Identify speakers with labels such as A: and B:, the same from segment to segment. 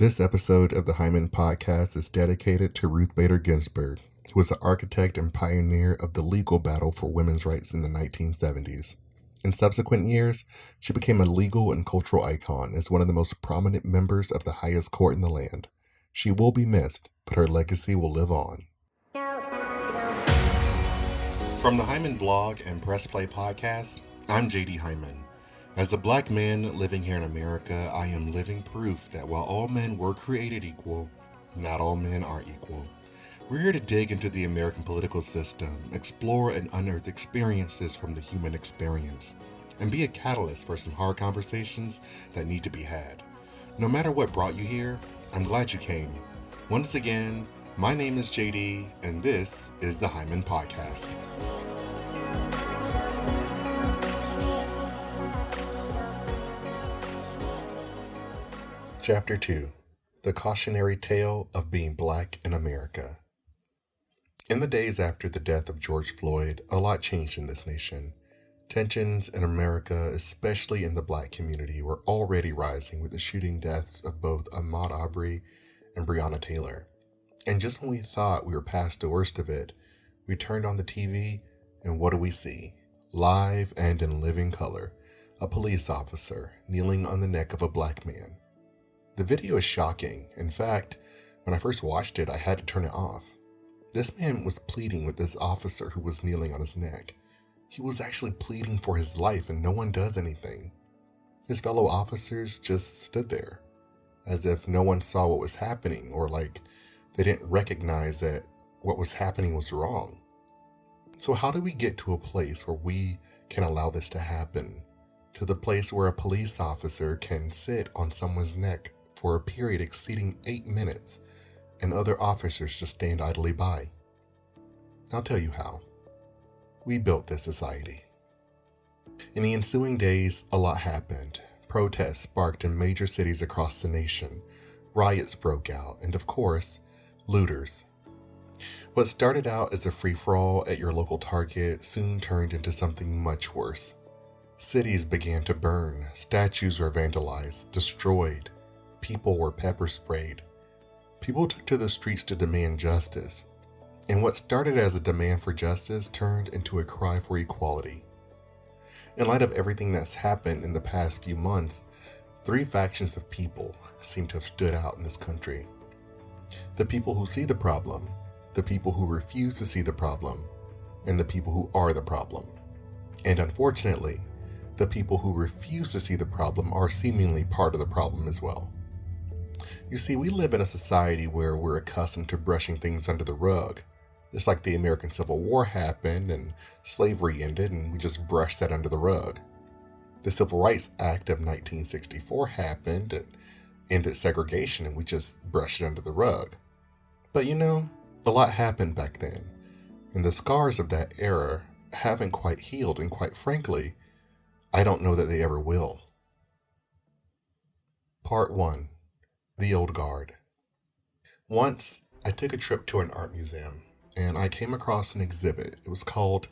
A: This episode of the Hyman Podcast is dedicated to Ruth Bader Ginsburg, who was the architect and pioneer of the legal battle for women's rights in the 1970s. In subsequent years, she became a legal and cultural icon as one of the most prominent members of the highest court in the land. She will be missed, but her legacy will live on. From the Hyman blog and Press Play podcast, I'm JD Hyman. As a black man living here in America, I am living proof that while all men were created equal, not all men are equal. We're here to dig into the American political system, explore and unearth experiences from the human experience, and be a catalyst for some hard conversations that need to be had. No matter what brought you here, I'm glad you came. Once again, my name is JD, and this is the Hyman Podcast. Chapter 2. The Cautionary Tale of Being Black in America. In the days after the death of George Floyd, a lot changed in this nation. Tensions in America, especially in the black community, were already rising with the shooting deaths of both Ahmaud Arbery and Breonna Taylor. And just when we thought we were past the worst of it, we turned on the TV, and what do we see? Live and in living color, a police officer kneeling on the neck of a black man. The video is shocking. In fact, when I first watched it, I had to turn it off. This man was pleading with this officer who was kneeling on his neck. He was actually pleading for his life and no one does anything. His fellow officers just stood there, as if no one saw what was happening or like they didn't recognize that what was happening was wrong. So how do we get to a place where we can allow this to happen? To the place where a police officer can sit on someone's neck for a period exceeding 8 minutes, and other officers just stand idly by. I'll tell you how. We built this society. In the ensuing days, a lot happened. Protests sparked in major cities across the nation. Riots broke out, and of course, looters. What started out as a free-for-all at your local Target soon turned into something much worse. Cities began to burn, statues were vandalized, destroyed. People were pepper sprayed. People took to the streets to demand justice. And what started as a demand for justice turned into a cry for equality. In light of everything that's happened in the past few months, 3 factions of people seem to have stood out in this country. The people who see the problem, the people who refuse to see the problem, and the people who are the problem. And unfortunately, the people who refuse to see the problem are seemingly part of the problem as well. You see, we live in a society where we're accustomed to brushing things under the rug. It's like the American Civil War happened and slavery ended and we just brushed that under the rug. The Civil Rights Act of 1964 happened and ended segregation and we just brushed it under the rug. But you know, a lot happened back then, and the scars of that era haven't quite healed, and quite frankly, I don't know that they ever will. Part 1. The Old Guard. Once, I took a trip to an art museum, and I came across an exhibit. It was called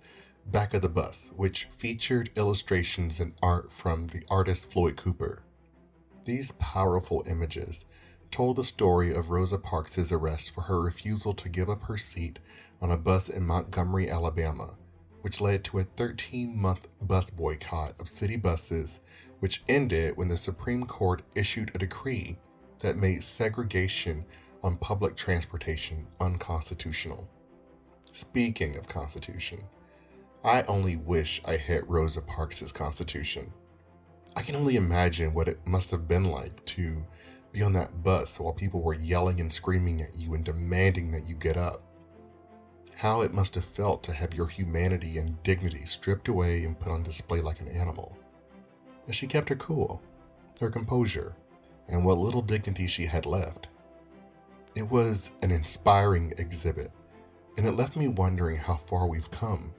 A: Back of the Bus, which featured illustrations and art from the artist Floyd Cooper. These powerful images told the story of Rosa Parks' arrest for her refusal to give up her seat on a bus in Montgomery, Alabama, which led to a 13-month bus boycott of city buses, which ended when the Supreme Court issued a decree that made segregation on public transportation unconstitutional. Speaking of Constitution, I only wish I had Rosa Parks' Constitution. I can only imagine what it must have been like to be on that bus while people were yelling and screaming at you and demanding that you get up. How it must have felt to have your humanity and dignity stripped away and put on display like an animal. But she kept her cool, her composure, and what little dignity she had left. It was an inspiring exhibit, and it left me wondering how far we've come,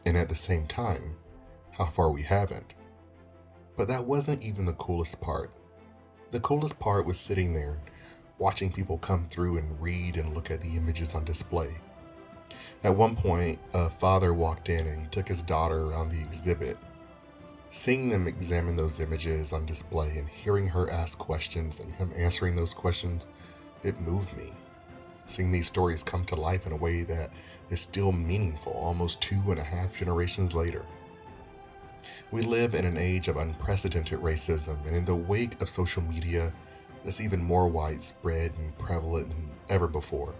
A: and at the same time, how far we haven't. But that wasn't even the coolest part. The coolest part was sitting there and watching people come through and read and look at the images on display. At one point, a father walked in and he took his daughter around the exhibit. Seeing them examine those images on display and hearing her ask questions and him answering those questions, it moved me. Seeing these stories come to life in a way that is still meaningful almost 2.5 generations later. We live in an age of unprecedented racism, and in the wake of social media, it's even more widespread and prevalent than ever before.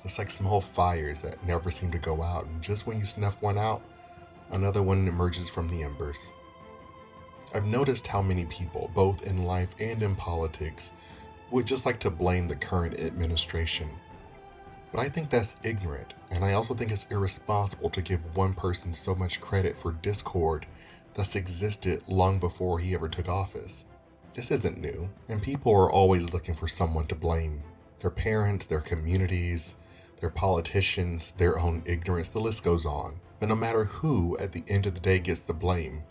A: It's like small fires that never seem to go out, and just when you snuff one out, another one emerges from the embers. I've noticed how many people, both in life and in politics, would just like to blame the current administration. But I think that's ignorant, and I also think it's irresponsible to give one person so much credit for discord that's existed long before he ever took office. This isn't new, and people are always looking for someone to blame. Their parents, their communities, their politicians, their own ignorance, the list goes on. But no matter who at the end of the day gets the blame,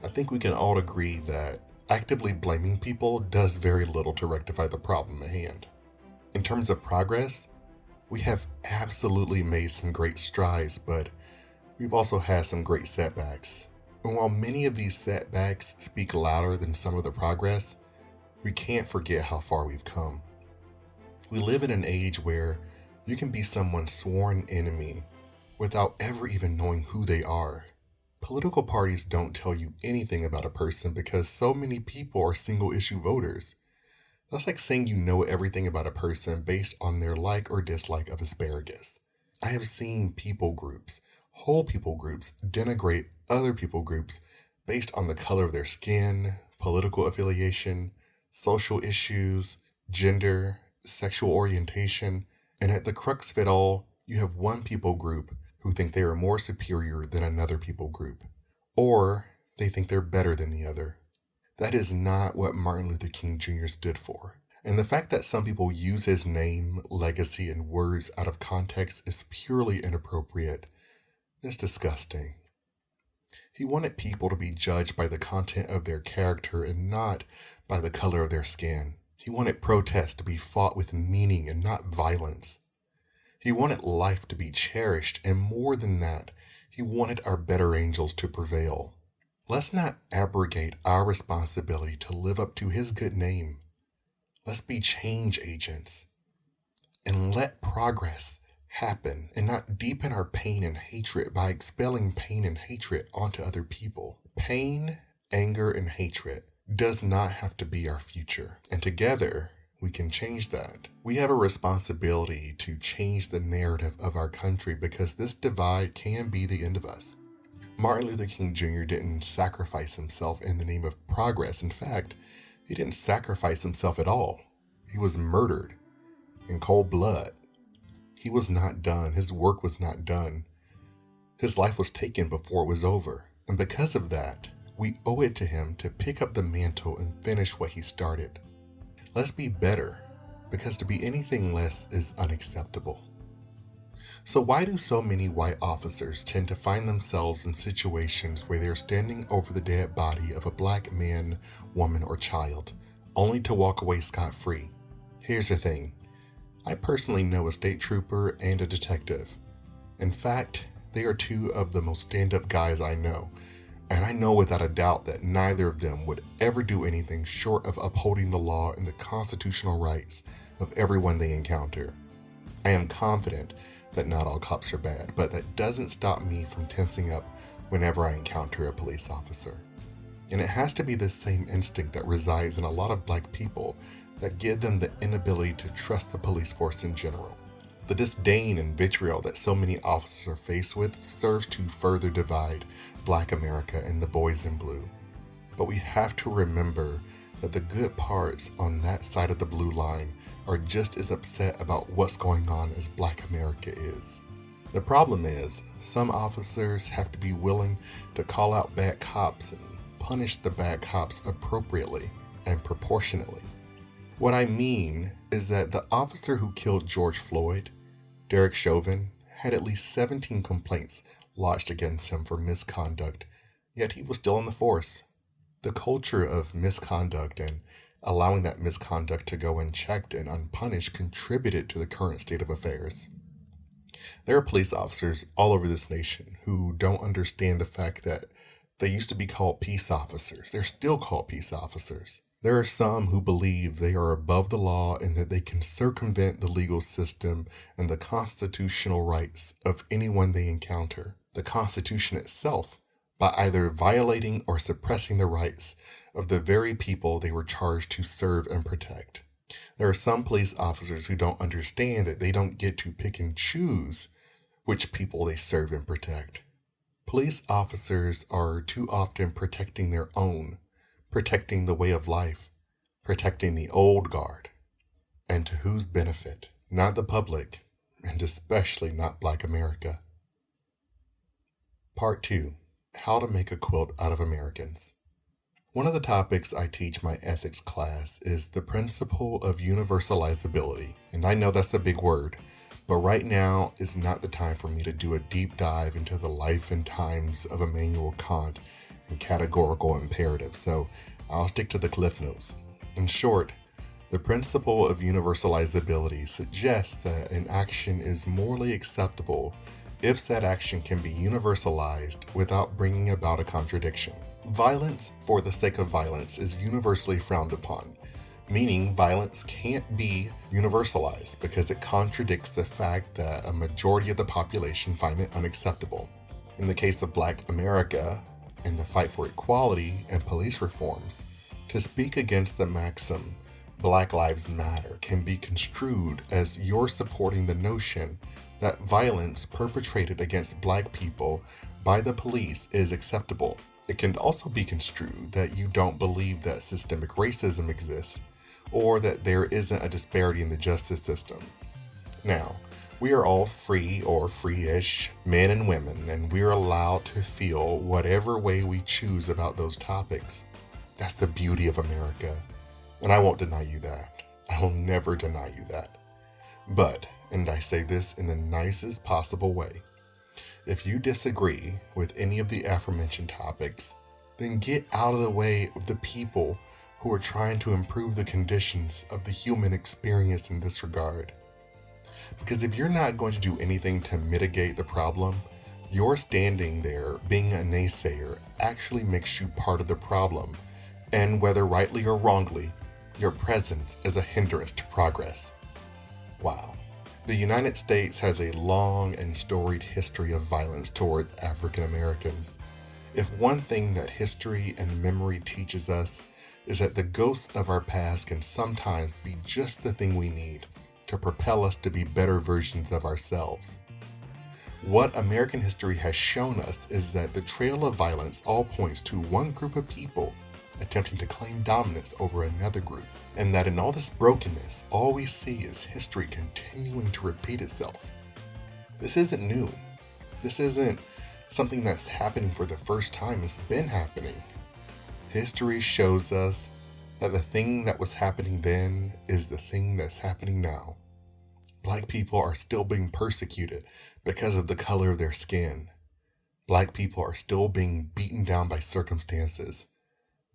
A: I think we can all agree that actively blaming people does very little to rectify the problem at hand. In terms of progress, we have absolutely made some great strides, but we've also had some great setbacks. And while many of these setbacks speak louder than some of the progress, we can't forget how far we've come. We live in an age where you can be someone's sworn enemy without ever even knowing who they are. Political parties don't tell you anything about a person because so many people are single-issue voters. That's like saying you know everything about a person based on their like or dislike of asparagus. I have seen whole people groups, denigrate other people groups based on the color of their skin, political affiliation, social issues, gender, sexual orientation, and at the crux of it all, you have one people group who think they are more superior than another people group, or they think they're better than the other. That is not what Martin Luther King Jr. stood for. And the fact that some people use his name, legacy, and words out of context is purely inappropriate. It's disgusting. He wanted people to be judged by the content of their character and not by the color of their skin. He wanted protests to be fought with meaning and not violence. He wanted life to be cherished, and more than that, he wanted our better angels to prevail. Let's not abrogate our responsibility to live up to his good name. Let's be change agents and let progress happen and not deepen our pain and hatred by expelling pain and hatred onto other people. Pain, anger, and hatred does not have to be our future, and together we can change that. We have a responsibility to change the narrative of our country because this divide can be the end of us. Martin Luther King Jr. didn't sacrifice himself in the name of progress. In fact, he didn't sacrifice himself at all. He was murdered in cold blood. He was not done. His work was not done. His life was taken before it was over. And because of that, we owe it to him to pick up the mantle and finish what he started. Let's be better, because to be anything less is unacceptable. So why do so many white officers tend to find themselves in situations where they're standing over the dead body of a black man, woman, or child, only to walk away scot-free? Here's the thing. I personally know a state trooper and a detective. In fact, they are two of the most stand-up guys I know, and I know without a doubt that neither of them would ever do anything short of upholding the law and the constitutional rights of everyone they encounter. I am confident that not all cops are bad, but that doesn't stop me from tensing up whenever I encounter a police officer. And it has to be the same instinct that resides in a lot of black people that give them the inability to trust the police force in general. The disdain and vitriol that so many officers are faced with serves to further divide Black America and the boys in blue. But we have to remember that the good parts on that side of the blue line are just as upset about what's going on as Black America is. The problem is, some officers have to be willing to call out bad cops and punish the bad cops appropriately and proportionately. What I mean is that the officer who killed George Floyd, Derek Chauvin, had at least 17 complaints lodged against him for misconduct, yet he was still in the force. The culture of misconduct and allowing that misconduct to go unchecked and unpunished contributed to the current state of affairs. There are police officers all over this nation who don't understand the fact that They used to be called peace officers. They're still called peace officers. There are some who believe they are above the law and that they can circumvent the legal system and the constitutional rights of anyone they encounter, the Constitution itself, by either violating or suppressing the rights of the very people they were charged to serve and protect. There are some police officers who don't understand that they don't get to pick and choose which people they serve and protect. Police officers are too often protecting their own, protecting the way of life, protecting the old guard. And to whose benefit? Not the public, and especially not Black America. Part 2. How to make a quilt out of Americans. One of the topics I teach my ethics class is the principle of universalizability. And I know that's a big word, but right now is not the time for me to do a deep dive into the life and times of Immanuel Kant and categorical imperative, so I'll stick to the cliff notes. In short, the principle of universalizability suggests that an action is morally acceptable if said action can be universalized without bringing about a contradiction. Violence for the sake of violence is universally frowned upon, meaning violence can't be universalized because it contradicts the fact that a majority of the population find it unacceptable. In the case of Black America and the fight for equality and police reforms, to speak against the maxim Black Lives Matter can be construed as you're supporting the notion that violence perpetrated against Black people by the police is acceptable. It can also be construed that you don't believe that systemic racism exists or that there isn't a disparity in the justice system. Now, we are all free or free-ish men and women, and we're allowed to feel whatever way we choose about those topics. That's the beauty of America, and I won't deny you that. I will never deny you that. But, and I say this in the nicest possible way, if you disagree with any of the aforementioned topics, then get out of the way of the people who are trying to improve the conditions of the human experience in this regard. Because if you're not going to do anything to mitigate the problem, your standing there being a naysayer actually makes you part of the problem, and whether rightly or wrongly, your presence is a hindrance to progress. Wow. The United States has a long and storied history of violence towards African Americans. If one thing that history and memory teaches us is that the ghosts of our past can sometimes be just the thing we need to propel us to be better versions of ourselves. What American history has shown us is that the trail of violence all points to one group of people attempting to claim dominance over another group, and that in all this brokenness, all we see is history continuing to repeat itself. This isn't new. This isn't something that's happening for the first time. It's been happening. History shows us that the thing that was happening then is the thing that's happening now. Black people are still being persecuted because of the color of their skin. Black people are still being beaten down by circumstances.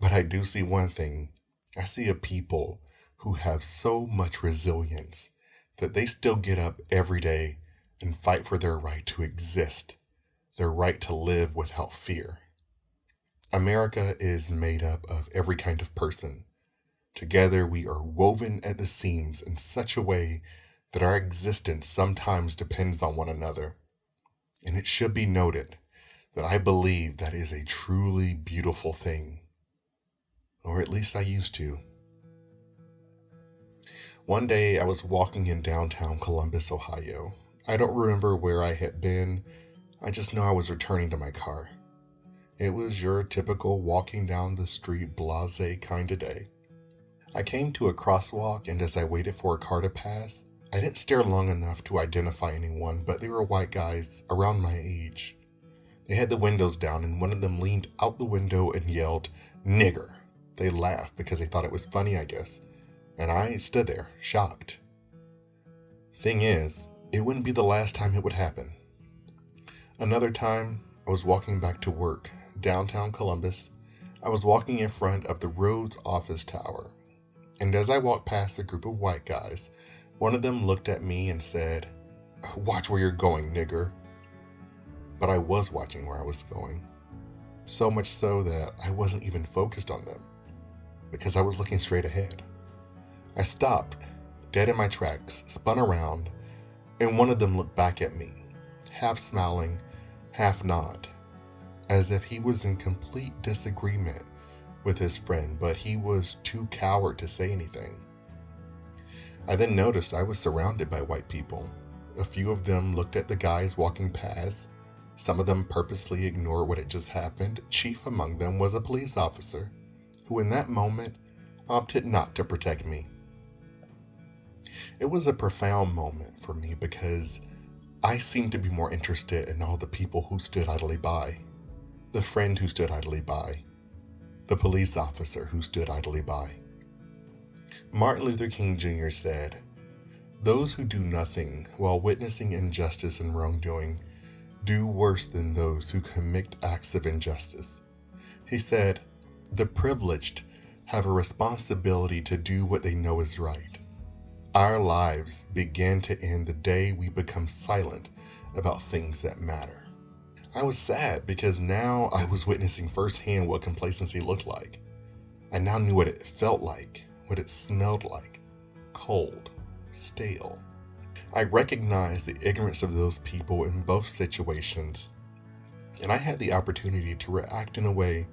A: But I do see one thing. I see a people who have so much resilience that they still get up every day and fight for their right to exist, their right to live without fear. America is made up of every kind of person. Together we are woven at the seams in such a way that our existence sometimes depends on one another. And it should be noted that I believe that is a truly beautiful thing. Or at least I used to. One day I was walking in downtown Columbus, Ohio. I don't remember where I had been. I just know I was returning to my car. It was your typical walking down the street blasé kind of day. I came to a crosswalk, and as I waited for a car to pass, I didn't stare long enough to identify anyone, but they were white guys around my age. They had the windows down, and one of them leaned out the window and yelled, "Nigger." They laughed because they thought it was funny, I guess, and I stood there, shocked. Thing is, it wouldn't be the last time it would happen. Another time, I was walking back to work, downtown Columbus. I was walking in front of the Rhodes office tower, and as I walked past a group of white guys, one of them looked at me and said, "Watch where you're going, nigger." But I was watching where I was going. so much so that I wasn't even focused on them because I was looking straight ahead. I stopped, dead in my tracks, spun around, and one of them looked back at me, half smiling, half nod, as if he was in complete disagreement with his friend, but he was too coward to say anything. I then noticed I was surrounded by white people. A few of them looked at the guys walking past. Some of them purposely ignored what had just happened. Chief among them was a police officer, who in that moment opted not to protect me. It was a profound moment for me because I seemed to be more interested in all the people who stood idly by. The friend who stood idly by. The police officer who stood idly by. Martin Luther King Jr. said, "Those who do nothing while witnessing injustice and wrongdoing do worse than those who commit acts of injustice." He said, "The privileged have a responsibility to do what they know is right. Our lives begin to end the day we become silent about things that matter." I was sad because now I was witnessing firsthand what complacency looked like. I now knew what it felt like, what it smelled like: cold, stale. I recognized the ignorance of those people in both situations, and I had the opportunity to react in a way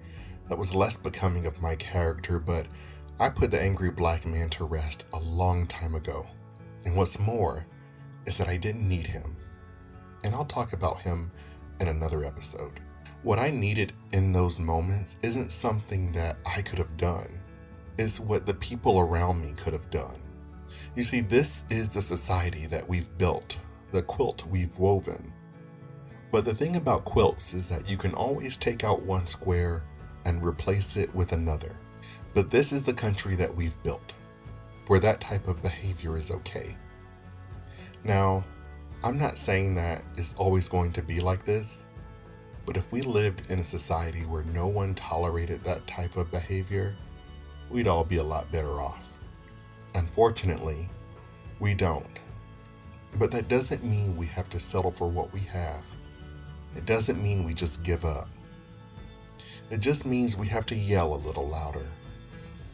A: that was less becoming of my character, but I put the angry black man to rest a long time ago. And what's more is that I didn't need him. And I'll talk about him in another episode. What I needed in those moments isn't something that I could have done. It's what the people around me could have done. You see, this is the society that we've built, the quilt we've woven. But the thing about quilts is that you can always take out one square and replace it with another. But this is the country that we've built, where that type of behavior is okay. Now, I'm not saying that it's always going to be like this, but if we lived in a society where no one tolerated that type of behavior, we'd all be a lot better off. Unfortunately, we don't. But that doesn't mean we have to settle for what we have. It doesn't mean we just give up. It just means we have to yell a little louder.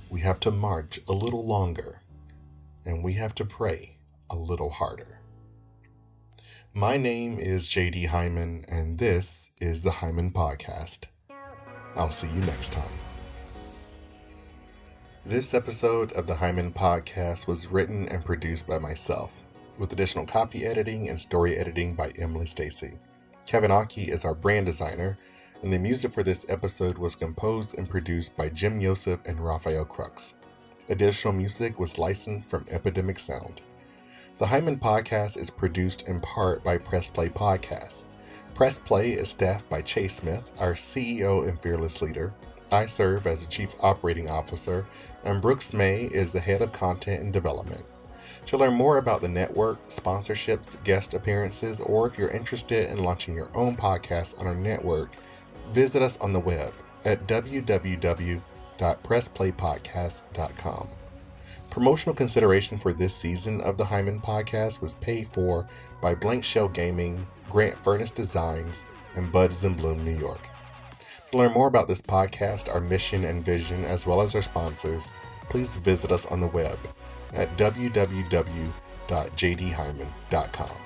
A: We have to march a little longer. And we have to pray a little harder. My name is J.D. Hyman, and this is the Hyman Podcast. I'll see you next time. This episode of the Hyman Podcast was written and produced by myself, with additional copy editing and story editing by Emily Stacy. Kevin Aki is our brand designer, and the music for this episode was composed and produced by Jim Yosef and Raphael Crux. Additional music was licensed from Epidemic Sound. The Hyman Podcast is produced in part by Press Play Podcasts. Press Play is staffed by Chase Smith, our CEO and fearless leader. I serve as the Chief Operating Officer, and Brooks May is the Head of Content and Development. To learn more about the network, sponsorships, guest appearances, or if you're interested in launching your own podcast on our network, visit us on the web at www.pressplaypodcast.com. Promotional consideration for this season of the Hyman Podcast was paid for by Blank Shell Gaming, Grant Furnace Designs, and Buds in Bloom, New York. To learn more about this podcast, our mission and vision, as well as our sponsors, please visit us on the web at www.jdhyman.com.